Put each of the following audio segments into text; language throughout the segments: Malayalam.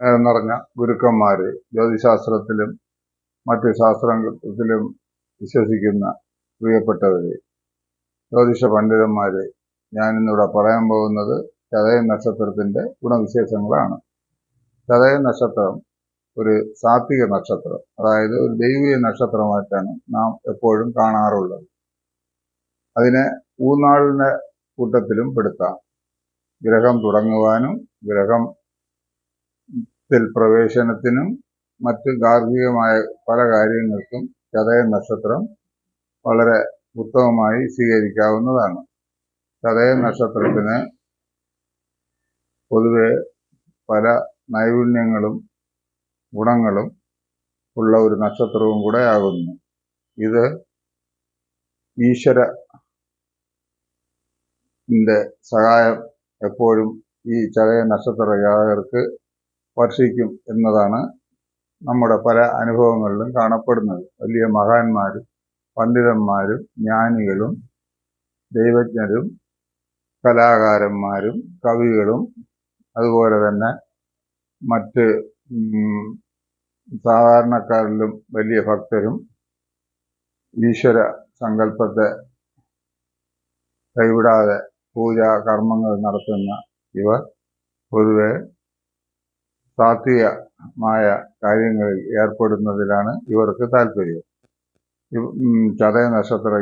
നിറഞ്ഞ ഗുരുക്കന്മാര്, ജ്യോതിശാസ്ത്രത്തിലും മറ്റ് ശാസ്ത്രത്തിലും വിശ്വസിക്കുന്ന പ്രിയപ്പെട്ടവര്, ജ്യോതിഷ പണ്ഡിതന്മാര്, ഞാനിന്നിവിടെ പറയാൻ പോകുന്നത് ചതയ നക്ഷത്രത്തിന്റെ ഗുണവിശേഷങ്ങളാണ്. ചതയ നക്ഷത്രം ഒരു സാത്വിക നക്ഷത്രം, അതായത് ഒരു ദൈവിക നക്ഷത്രമായിട്ടാണ് നാം എപ്പോഴും കാണാറുള്ളത്. അതിനെ ഊന്നാളിന്റെ കൂട്ടത്തിലും പെടുത്താം. ഗ്രഹം തുടങ്ങുവാനും ഗ്രഹത്തിൽ പ്രവേശനത്തിനും മറ്റ് ഗാർഹികമായ പല കാര്യങ്ങൾക്കും ചതയ നക്ഷത്രം വളരെ ഉത്തമമായി സ്വീകരിക്കാവുന്നതാണ്. ചതയ നക്ഷത്രത്തിന് പൊതുവെ പല നൈപുണ്യങ്ങളും ഗുണങ്ങളും ഉള്ള ഒരു നക്ഷത്രവും കൂടെ ആകുന്നു. ഇത് ഈശ്വരന്റെ സഹായം എപ്പോഴും ഈ ചതയ നക്ഷത്ര ജാതകർക്ക് വർഷിക്കും എന്നതാണ് നമ്മുടെ പല അനുഭവങ്ങളിലും കാണപ്പെടുന്നത്. വലിയ മഹാന്മാരും പണ്ഡിതന്മാരും ജ്ഞാനികളും ദൈവജ്ഞരും കലാകാരന്മാരും കവികളും അതുപോലെ തന്നെ മറ്റ് സാധാരണക്കാരിലും വലിയ ഭക്തരും ഈശ്വര സങ്കല്പത്തെ കൈവിടാതെ പൂജാ കർമ്മങ്ങൾ നടത്തുന്ന ഇവർ പൊതുവെ സാത്വികമായ കാര്യങ്ങളിൽ ഏർപ്പെടുന്നതിലാണ് ഇവർക്ക് താല്പര്യം. ചതയ നക്ഷത്ര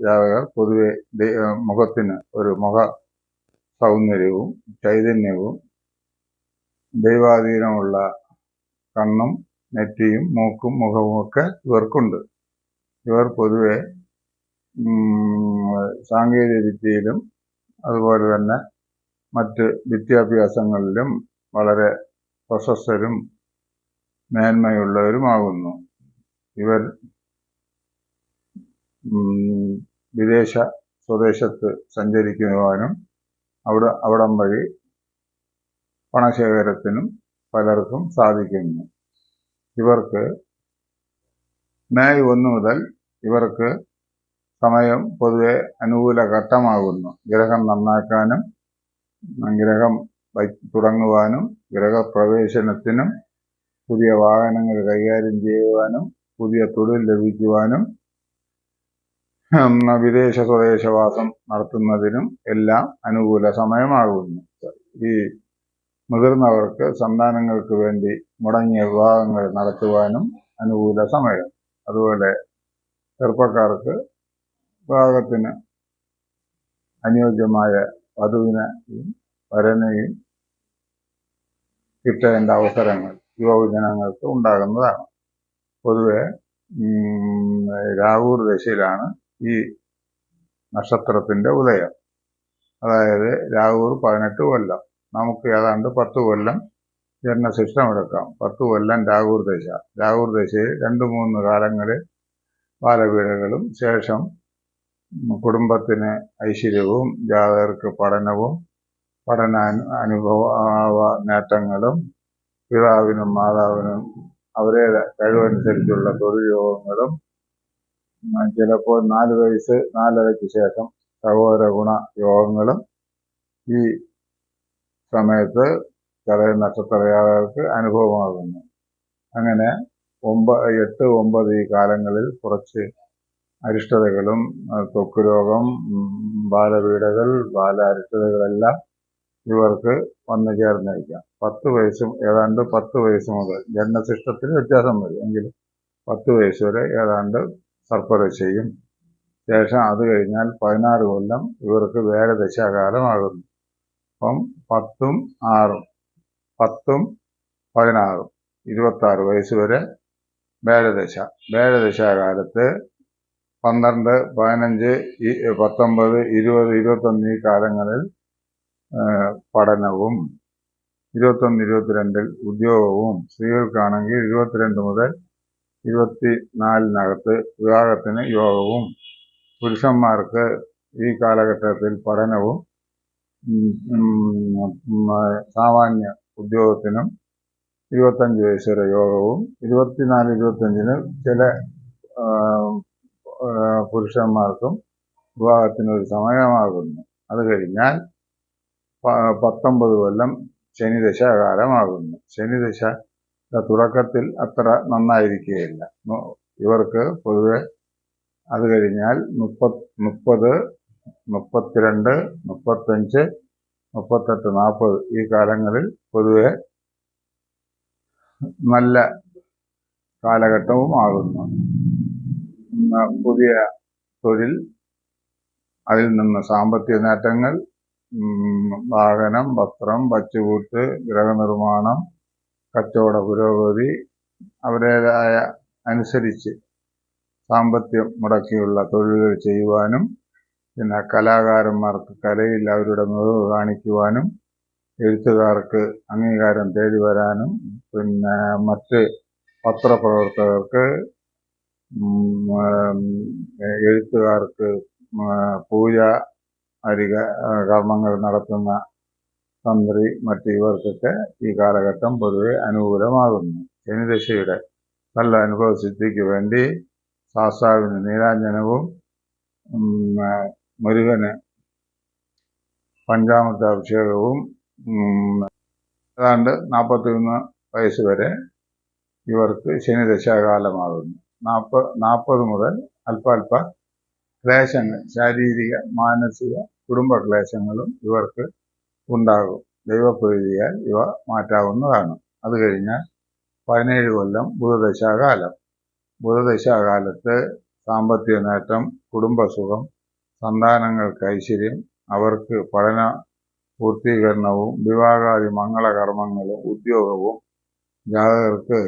ജാതകർ പൊതുവെ മുഖത്തിന് ഒരു മുഖ സൗന്ദര്യവും ചൈതന്യവും ദൈവാധീനമുള്ള കണ്ണും നെറ്റിയും മൂക്കും മുഖവും ഒക്കെ ഇവർക്കുണ്ട്. ഇവർ പൊതുവെ സാങ്കേതിക വിദ്യയിലും അതുപോലെ തന്നെ മറ്റ് വിദ്യാഭ്യാസങ്ങളിലും വളരെ പ്രശസ്തരും മേന്മയുള്ളവരുമാകുന്നു. ഇവർ വിദേശ സ്വദേശത്ത് സഞ്ചരിക്കുവാനും അവിടം വഴി പണശേഖരത്തിനും പലർക്കും സാധിക്കുന്നു. ഇവർക്ക് മെയ് 1 മുതൽ ഇവർക്ക് സമയം പൊതുവെ അനുകൂല ഘട്ടമാകുന്നു. ഗ്രഹം നന്നാക്കാനും ഗ്രഹം തുടങ്ങുവാനും ഗ്രഹപ്രവേശനത്തിനും പുതിയ വാഹനങ്ങൾ കൈകാര്യം ചെയ്യുവാനും പുതിയ തൊഴിൽ ലഭിക്കുവാനും വിദേശ സ്വദേശവാസം നടത്തുന്നതിനും എല്ലാം അനുകൂല സമയമാകുന്നു. ഈ മുതിർന്നവർക്ക് സന്താനങ്ങൾക്ക് വേണ്ടി മുടങ്ങിയ വിവാഹങ്ങൾ നടത്തുവാനും അനുകൂല സമയം. അതുപോലെ ചെറുപ്പക്കാർക്ക് വിവാഹത്തിന് അനുയോജ്യമായ വധുവിനെയും വരനെയും കിട്ടേണ്ട അവസരങ്ങൾ യുവജനങ്ങൾക്ക് ഉണ്ടാകുന്നതാണ്. പൊതുവെ രാഹുർ ദശയിലാണ് ഈ നക്ഷത്രത്തിന്റെ ഉദയം. അതായത് രാഹുർ 18 കൊല്ലം, നമുക്ക് ഏതാണ്ട് 10 കൊല്ലം ജന്മശിഷ്ടമെടുക്കാം. 10 കൊല്ലം രാഹുർ ദശ. രാഹുർ ദശയിൽ 2-3 കാലങ്ങളിൽ ബാലപീഡകളും ശേഷം കുടുംബത്തിന് ഐശ്വര്യവും ജാതകർക്ക് പഠന അനുഭവ നേട്ടങ്ങളും പിതാവിനും മാതാവിനും അവരുടെ കഴിവനുസരിച്ചുള്ള തൊഴിൽ യോഗങ്ങളും ചിലപ്പോൾ 4 വയസ്സ് 4.5 ശേഷം സഹോദര ഗുണ യോഗങ്ങളും ഈ സമയത്ത് ചതയ നക്ഷത്രജാതകർക്ക് അനുഭവമാകുന്നു. അങ്ങനെ 8, 9 ഈ കാലങ്ങളിൽ കുറച്ച് അരിഷ്ടതകളും ത്വക്ക് രോഗം, ബാലപീഡകൾ, അരിഷ്ടതകളെല്ലാം ഇവർക്ക് വന്നു ചേർന്നിരിക്കാം. 10 വയസ്സും ഏതാണ്ട് 10 വയസ്സ് മുതൽ ജന്മശിഷ്ടത്തിന് വ്യത്യാസം വരും, എങ്കിലും 10 വയസ്സ് വരെ ഏതാണ്ട് സർപ്പദശയും ശേഷം അത് കഴിഞ്ഞാൽ 16 കൊല്ലം ഇവർക്ക് വേഗദശാകാലമാകുന്നു. അപ്പം 10ഉം 6ഉം 10ഉം 16ഉം 26 വയസ്സ് വരെ വേഗദശ. വേഗദശാകാലത്ത് 12, 15, 19, 20, 21 ഈ കാലങ്ങളിൽ പഠനവും 21, 22 ഉദ്യോഗവും, സ്ത്രീകൾക്കാണെങ്കിൽ 22 മുതൽ 24 വിവാഹത്തിന് യോഗവും, പുരുഷന്മാർക്ക് ഈ കാലഘട്ടത്തിൽ പഠനവും സാമാന്യ ഉദ്യോഗത്തിനും 25 വയസ്സ് വരെ യോഗവും, 24, 25 ചില പുരുഷന്മാർക്കും വിവാഹത്തിനൊരു സമയമാകുന്നു. അത് കഴിഞ്ഞാൽ 19 കൊല്ലം ശനിദശാകാലമാകുന്നു. ശനിദശ തുടക്കത്തിൽ അത്ര നന്നായിരിക്കുകയില്ല. ഇവർക്ക് പൊതുവെ അത് കഴിഞ്ഞാൽ 30, 32, 35, 38, 40 ഈ കാലങ്ങളിൽ പൊതുവെ നല്ല കാലഘട്ടവും ആകുന്നു. പുതിയ തൊഴിൽ, അതിൽ നിന്ന് സാമ്പത്തിക നേട്ടങ്ങൾ, വാഹനം, വസ്ത്രം, വച്ചുകൂട്ട്, ഗൃഹനിർമ്മാണം, കച്ചവട പുരോഗതി, അവരുടേതായ അനുസരിച്ച് സാമ്പത്തികം മുടക്കിയുള്ള തൊഴിലുകൾ ചെയ്യുവാനും, പിന്നെ കലാകാരന്മാർക്ക് കലയിൽ അവരുടെ മികവ് കാണിക്കുവാനും, എഴുത്തുകാർക്ക് അംഗീകാരം തേടി വരാനും, പിന്നെ മറ്റ് പത്രപ്രവർത്തകർക്ക്, എഴുത്തുകാർക്ക്, പൂജ കർമ്മങ്ങൾ നടത്തുന്ന തന്ത്രി, മറ്റ് ഇവർക്കൊക്കെ ഈ കാലഘട്ടം പൊതുവെ അനുകൂലമാകുന്നു. ശനിദശയുടെ നല്ല അനുഭവസിദ്ധിക്ക് വേണ്ടി ശാസ്താവിന് നീരാഞ്ജനവും മുരുകന് പഞ്ചാമൃത അഭിഷേകവും ഏതാണ്ട് 41 വയസ്സ് വരെ ഇവർക്ക് ശനിദശാകാലമാകുന്നു. 40 മുതൽ അല്പ ക്ലേശങ്ങൾ, ശാരീരിക, മാനസിക, കുടുംബ ക്ലേശങ്ങളും ഇവർക്ക് ഉണ്ടാകും. ദൈവപ്രീതിയാൽ ഇവ മാറ്റാവുന്നതാണ്. അത് കഴിഞ്ഞാൽ 17 കൊല്ലം ബുധദശാകാലം. ബുധദശാകാലത്ത് സാമ്പത്തിക നേട്ടം, കുടുംബസുഖം, സന്താനങ്ങൾക്ക് ഐശ്വര്യം, അവർക്ക് പഠന പൂർത്തീകരണവും വിവാഹാദി മംഗളകർമ്മങ്ങളും ഉദ്യോഗവും, ജാതകർക്ക്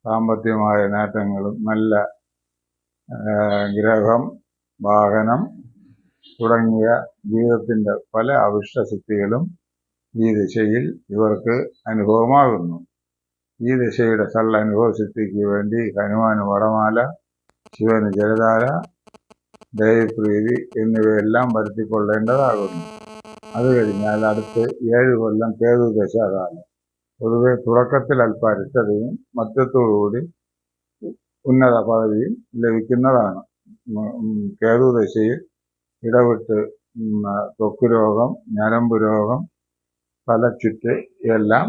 സാമ്പത്തികമായ നേട്ടങ്ങളും, നല്ല ഗ്രഹം, വാഹനം തുടങ്ങിയ ജീവിതത്തിൻ്റെ പല അവിഷ്ടസിദ്ധികളും ഈ ദശയിൽ ഇവർക്ക് അനുഭവമാകുന്നു. ഈ ദശയുടെ അനുഭവസിദ്ധിക്ക് വേണ്ടി ഹനുമാന് വടമാല, ശിവന് ജലധാര, ദേവപ്രീതി എന്നിവയെല്ലാം വരുത്തിക്കൊള്ളേണ്ടതാകുന്നു. അത് കഴിഞ്ഞാൽ അടുത്ത് 7 കൊല്ലം കേതുദശാകാലം. പൊതുവെ തുടക്കത്തിൽ അല്പ അരിഷ്ടതയും മധ്യത്തോടുകൂടി ഉന്നത പദവിയും ലഭിക്കുന്നതാണ്. കേതുദശയിൽ ഇടവിട്ട് ത്വക്ക് രോഗം, ഞരമ്പ് രോഗം, തലച്ചുറ്റ് എല്ലാം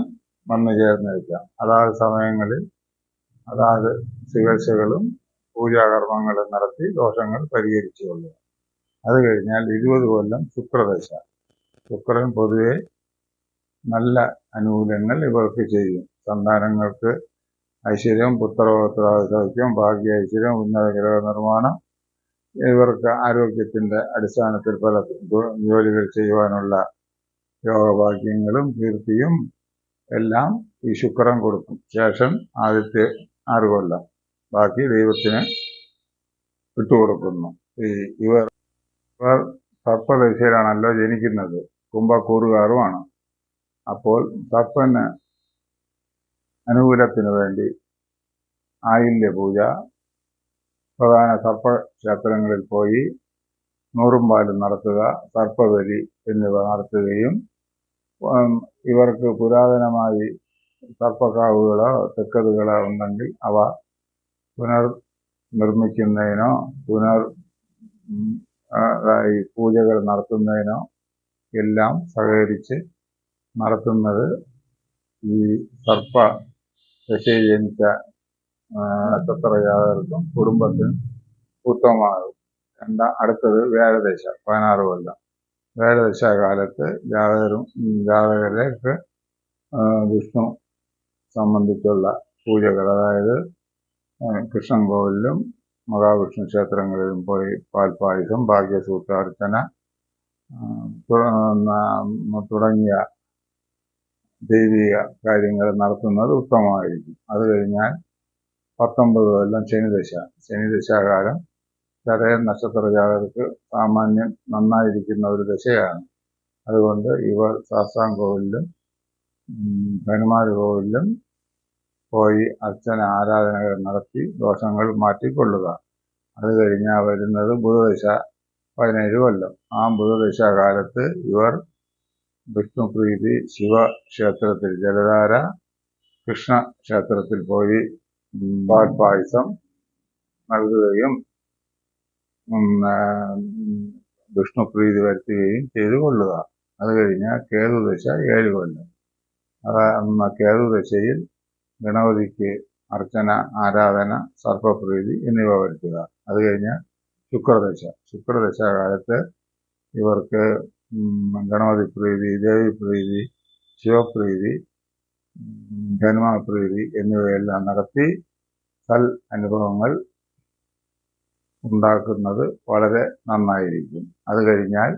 വന്നു ചേർന്നിരിക്കാം. അതാത് സമയങ്ങളിൽ അതാത് ചികിത്സകളും പൂജാകർമ്മങ്ങളും നടത്തി ദോഷങ്ങൾ പരിഹരിച്ചു കൊള്ളുക. അത് കഴിഞ്ഞാൽ 20 കൊല്ലം ശുക്രദശ. ശുക്രൻ പൊതുവെ നല്ല അനുകൂലങ്ങൾ ഇവർക്ക് ചെയ്യും. സന്താനങ്ങൾക്ക് ഐശ്വര്യം, പുത്രപൗത്രാദി സൗഖ്യം, ഭാഗ്യ ഐശ്വര്യം, ഉന്നത ഗ്രഹ നിർമ്മാണം, ഇവർക്ക് ആരോഗ്യത്തിൻ്റെ അടിസ്ഥാനത്തിൽ പല ജോലികൾ ചെയ്യുവാനുള്ള യോഗഭാഗ്യങ്ങളും കീർത്തിയും എല്ലാം ഈ ശുക്രൻ കൊടുക്കും. ശേഷം ആദ്യത്തെ 6 കൊല്ലം ബാക്കി ദൈവത്തിന് വിട്ടുകൊടുക്കുന്നു. ഇവർ സർപ്പദശയിലാണല്ലോ ജനിക്കുന്നത്, കുംഭക്കൂറുകാരുമാണ്. അപ്പോൾ സർപ്പന് അനുകൂലത്തിന് വേണ്ടി ആയില്യ പൂജ, പ്രധാന സർപ്പക്ഷേത്രങ്ങളിൽ പോയി നൂറും പാലും നടത്തുക, സർപ്പബലി എന്നിവ നടത്തുകയും, ഇവർക്ക് പുരാതനമായി സർപ്പക്കാവുകളോ തെക്കതുകളോ ഉണ്ടെങ്കിൽ അവ നിർമ്മിക്കുന്നതിനോ പൂജകൾ നടത്തുന്നതിനോ എല്ലാം സഹകരിച്ച് നടത്തുന്നത് ഈ സർപ്പ ദശയിൽ ജനിച്ച നക്ഷത്രജാതകർക്കും കുടുംബത്തിനും ഉത്തമമാകും. അടുത്തത് വ്യാഴദശ, 16 കൊല്ലം. വ്യാഴദശാകാലത്ത് ജാതകർക്ക് വിഷ്ണു സംബന്ധിച്ചുള്ള പൂജകൾ, അതായത് കൃഷ്ണൻ കോവിലിലും മഹാവിഷ്ണു ക്ഷേത്രങ്ങളിലും പോയി പാൽപ്പായസം, ഭാഗ്യസൂത്രാർച്ചന തുടങ്ങിയ ദൈവിക കാര്യങ്ങൾ നടത്തുന്നത് ഉത്തമമായിരിക്കും. അത് കഴിഞ്ഞാൽ 19 കൊല്ലം ശനിദശ. ശനിദശാകാലം ചതയം നക്ഷത്രജാതകർക്ക് സാമാന്യം നന്നായിരിക്കുന്ന ഒരു ദശയാണ്. അതുകൊണ്ട് ഇവർ ശാസ്താം കോവിലിലും ഹനുമാൻ കോവിലിലും പോയി അർച്ചന ആരാധനകൾ നടത്തി ദോഷങ്ങൾ മാറ്റിക്കൊള്ളുക. അത് കഴിഞ്ഞാൽ വരുന്നത് ബുധദശ, 17 കൊല്ലം. ആ ബുധദശാകാലത്ത് ഇവർ വിഷ്ണുപ്രീതി, ശിവക്ഷേത്രത്തിൽ ജലധാര, കൃഷ്ണ ക്ഷേത്രത്തിൽ പോയി പാൽപ്പായസം നൽകുകയും വിഷ്ണുപ്രീതി വരുത്തുകയും ചെയ്തു കൊള്ളുക. അത് കഴിഞ്ഞാൽ കേതുദശ, 7 കൊല്ലം. കേതുദശയിൽ ഗണപതിക്ക് അർച്ചന, ആരാധന, സർപ്പപ്രീതി എന്നിവ വരുത്തുക. അത് കഴിഞ്ഞ് ശുക്രദശാകാലത്ത് ഇവർക്ക് ഗണപതി പ്രീതി, ദേവിപ്രീതി, ശിവപ്രീതി, ഹനുമാപ്രീതി എന്നിവയെല്ലാം നടത്തി സൽ അനുഭവങ്ങൾ ഉണ്ടാക്കുന്നത് വളരെ നന്നായിരിക്കും. അത് കഴിഞ്ഞാൽ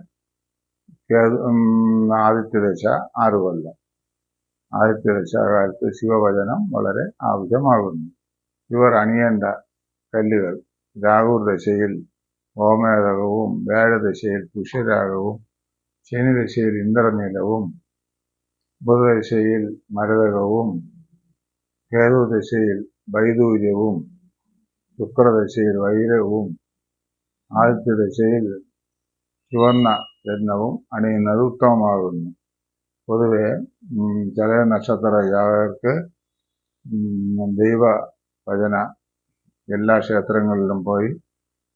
ആദിത്യദശ 6 കൊല്ലം. ആദിത്യദശാകാലത്ത് ശിവഭജനം വളരെ ആവശ്യമാകുന്നു. ഇവർ അണിയേണ്ട കല്ലുകൾ: രാഹുർദശയിൽ ഗോമേതകവും, വ്യാഴദശയിൽ പുഷ്യരാഗവും, ശനിദശയിൽ ഇന്ദ്രനീലവും, ബുധദശയിൽ മരതകവും, കേതുദശയിൽ വൈദൂര്യവും, ശുക്രദശയിൽ വൈരവും, ആദിത്യദശയിൽ ചുവന്ന രത്നവും അണിയുന്നത് ഉത്തമമാകുന്നു. പൊതുവെ ചതയ നക്ഷത്ര ജാതകർക്ക് ദൈവഭജന എല്ലാ ക്ഷേത്രങ്ങളിലും പോയി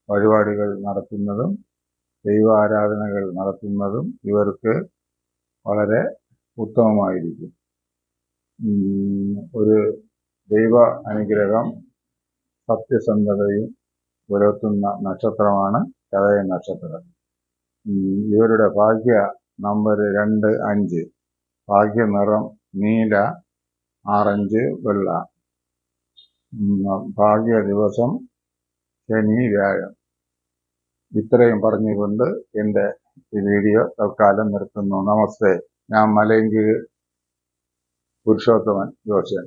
പരിപാടികൾ നടത്തുന്നതും ദൈവാരാധനകൾ നടത്തുന്നതും ഇവർക്ക് വളരെ ഉത്തമമായിരിക്കും. ഒരു ദൈവ അനുഗ്രഹം, സത്യസന്ധതയും പുലർത്തുന്ന നക്ഷത്രമാണ് ചതയ നക്ഷത്രം. ഇവരുടെ ഭാഗ്യ നമ്പർ 2, 5. ഭാഗ്യ നിറം നീല, ആറഞ്ച്, വെള്ള. ഭാഗ്യ ദിവസം ശനി, വ്യാഴം. ഇത്രയും പറഞ്ഞുകൊണ്ട് എൻ്റെ ഈ വീഡിയോ തൽക്കാലം നിർത്തുന്നു. നമസ്തേ. ഞാൻ മലയങ്കിഴ് പുരുഷോത്തമൻ ജോസൻ.